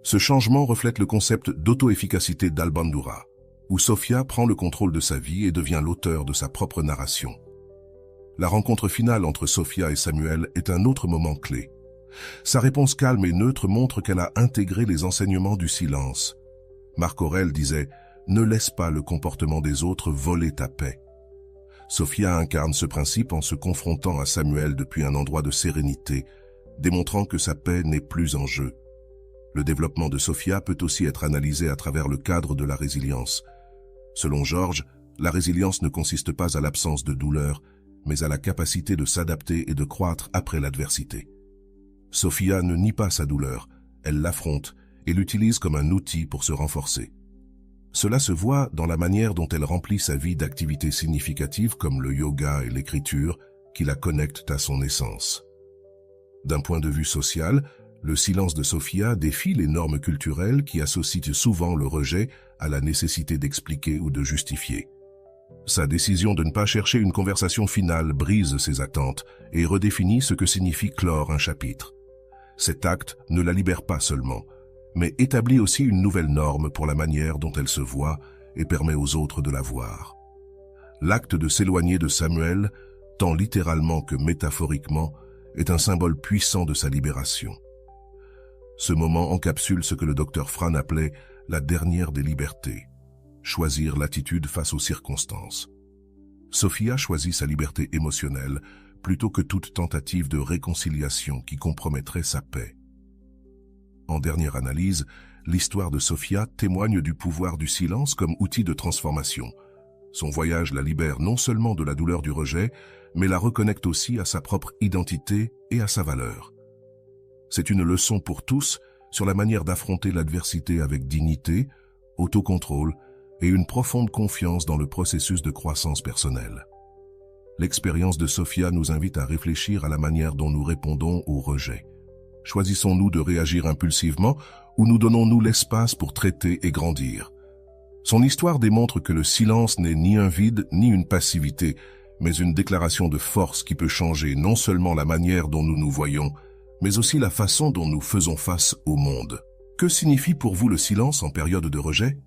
Ce changement reflète le concept d'auto-efficacité d'Al-Bandura, où Sophia prend le contrôle de sa vie et devient l'auteur de sa propre narration. La rencontre finale entre Sophia et Samuel est un autre moment clé. Sa réponse calme et neutre montre qu'elle a intégré les enseignements du silence. Marc Aurèle disait « Ne laisse pas le comportement des autres voler ta paix ». Sophia incarne ce principe en se confrontant à Samuel depuis un endroit de sérénité, démontrant que sa paix n'est plus en jeu. Le développement de Sophia peut aussi être analysé à travers le cadre de la résilience. Selon Georges, la résilience ne consiste pas à l'absence de douleur, mais à la capacité de s'adapter et de croître après l'adversité. Sophia ne nie pas sa douleur, elle l'affronte et l'utilise comme un outil pour se renforcer. Cela se voit dans la manière dont elle remplit sa vie d'activités significatives comme le yoga et l'écriture qui la connectent à son essence. D'un point de vue social, le silence de Sophia défie les normes culturelles qui associent souvent le rejet à la nécessité d'expliquer ou de justifier. Sa décision de ne pas chercher une conversation finale brise ses attentes et redéfinit ce que signifie clore un chapitre. Cet acte ne la libère pas seulement, mais établit aussi une nouvelle norme pour la manière dont elle se voit et permet aux autres de la voir. L'acte de s'éloigner de Samuel, tant littéralement que métaphoriquement, est un symbole puissant de sa libération. Ce moment encapsule ce que le docteur Fran appelait la dernière des libertés, choisir l'attitude face aux circonstances. Sophia choisit sa liberté émotionnelle plutôt que toute tentative de réconciliation qui compromettrait sa paix. En dernière analyse, l'histoire de Sophia témoigne du pouvoir du silence comme outil de transformation. Son voyage la libère non seulement de la douleur du rejet, mais la reconnecte aussi à sa propre identité et à sa valeur. C'est une leçon pour tous sur la manière d'affronter l'adversité avec dignité, autocontrôle et une profonde confiance dans le processus de croissance personnelle. L'expérience de Sophia nous invite à réfléchir à la manière dont nous répondons au rejet. Choisissons-nous de réagir impulsivement ou nous donnons-nous l'espace pour traiter et grandir? Son histoire démontre que le silence n'est ni un vide ni une passivité, mais une déclaration de force qui peut changer non seulement la manière dont nous nous voyons, mais aussi la façon dont nous faisons face au monde. Que signifie pour vous le silence en période de rejet?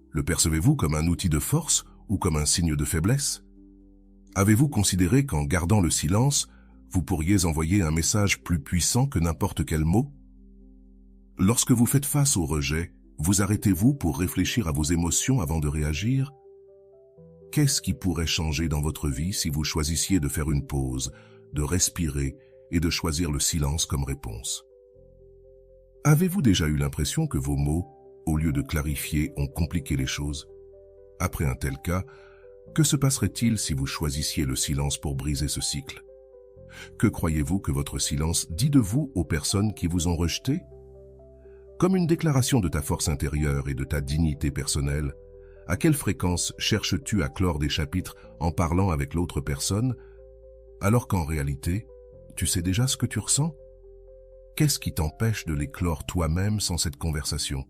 Le percevez-vous comme un outil de force ou comme un signe de faiblesse? Avez-vous considéré qu'en gardant le silence, vous pourriez envoyer un message plus puissant que n'importe quel mot? Lorsque vous faites face au rejet, vous arrêtez-vous pour réfléchir à vos émotions avant de réagir? Qu'est-ce qui pourrait changer dans votre vie si vous choisissiez de faire une pause, de respirer et de choisir le silence comme réponse? Avez-vous déjà eu l'impression que vos mots, au lieu de clarifier, ont compliqué les choses? Après un tel cas, que se passerait-il si vous choisissiez le silence pour briser ce cycle? Que croyez-vous que votre silence dit de vous aux personnes qui vous ont rejeté? Comme une déclaration de ta force intérieure et de ta dignité personnelle, à quelle fréquence cherches-tu à clore des chapitres en parlant avec l'autre personne, alors qu'en réalité, tu sais déjà ce que tu ressens? Qu'est-ce qui t'empêche de les clore toi-même sans cette conversation?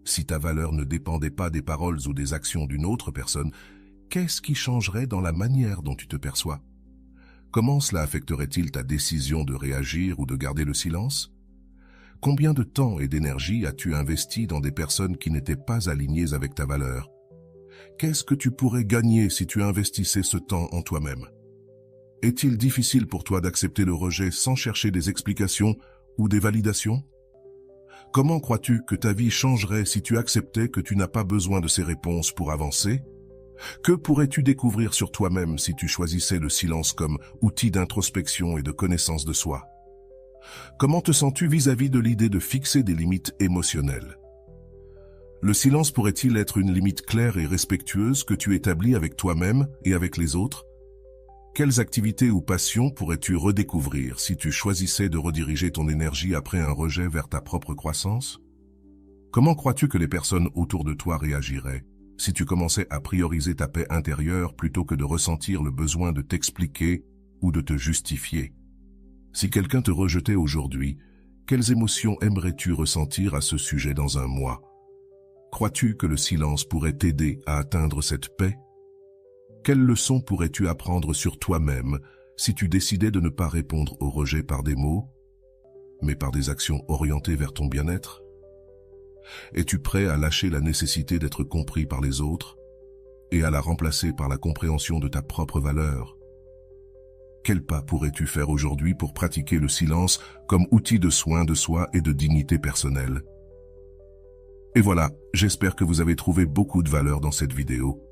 Si ta valeur ne dépendait pas des paroles ou des actions d'une autre personne, qu'est-ce qui changerait dans la manière dont tu te perçois? Comment cela affecterait-il ta décision de réagir ou de garder le silence? Combien de temps et d'énergie as-tu investi dans des personnes qui n'étaient pas alignées avec ta valeur? Qu'est-ce que tu pourrais gagner si tu investissais ce temps en toi-même? Est-il difficile pour toi d'accepter le rejet sans chercher des explications ou des validations? Comment crois-tu que ta vie changerait si tu acceptais que tu n'as pas besoin de ces réponses pour avancer? Que pourrais-tu découvrir sur toi-même si tu choisissais le silence comme outil d'introspection et de connaissance de soi? Comment te sens-tu vis-à-vis de l'idée de fixer des limites émotionnelles? Le silence pourrait-il être une limite claire et respectueuse que tu établis avec toi-même et avec les autres? Quelles activités ou passions pourrais-tu redécouvrir si tu choisissais de rediriger ton énergie après un rejet vers ta propre croissance? Comment crois-tu que les personnes autour de toi réagiraient si tu commençais à prioriser ta paix intérieure plutôt que de ressentir le besoin de t'expliquer ou de te justifier? Si quelqu'un te rejetait aujourd'hui, quelles émotions aimerais-tu ressentir à ce sujet dans un mois? Crois-tu que le silence pourrait t'aider à atteindre cette paix? Quelles leçons pourrais-tu apprendre sur toi-même si tu décidais de ne pas répondre au rejet par des mots, mais par des actions orientées vers ton bien-être? Es-tu prêt à lâcher la nécessité d'être compris par les autres et à la remplacer par la compréhension de ta propre valeur? Quel pas pourrais-tu faire aujourd'hui pour pratiquer le silence comme outil de soin de soi et de dignité personnelle? Et voilà, j'espère que vous avez trouvé beaucoup de valeur dans cette vidéo.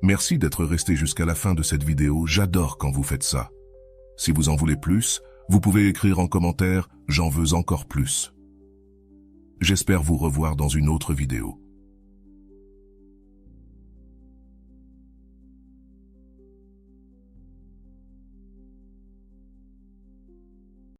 Merci d'être resté jusqu'à la fin de cette vidéo, j'adore quand vous faites ça. Si vous en voulez plus, vous pouvez écrire en commentaire « J'en veux encore plus ». J'espère vous revoir dans une autre vidéo.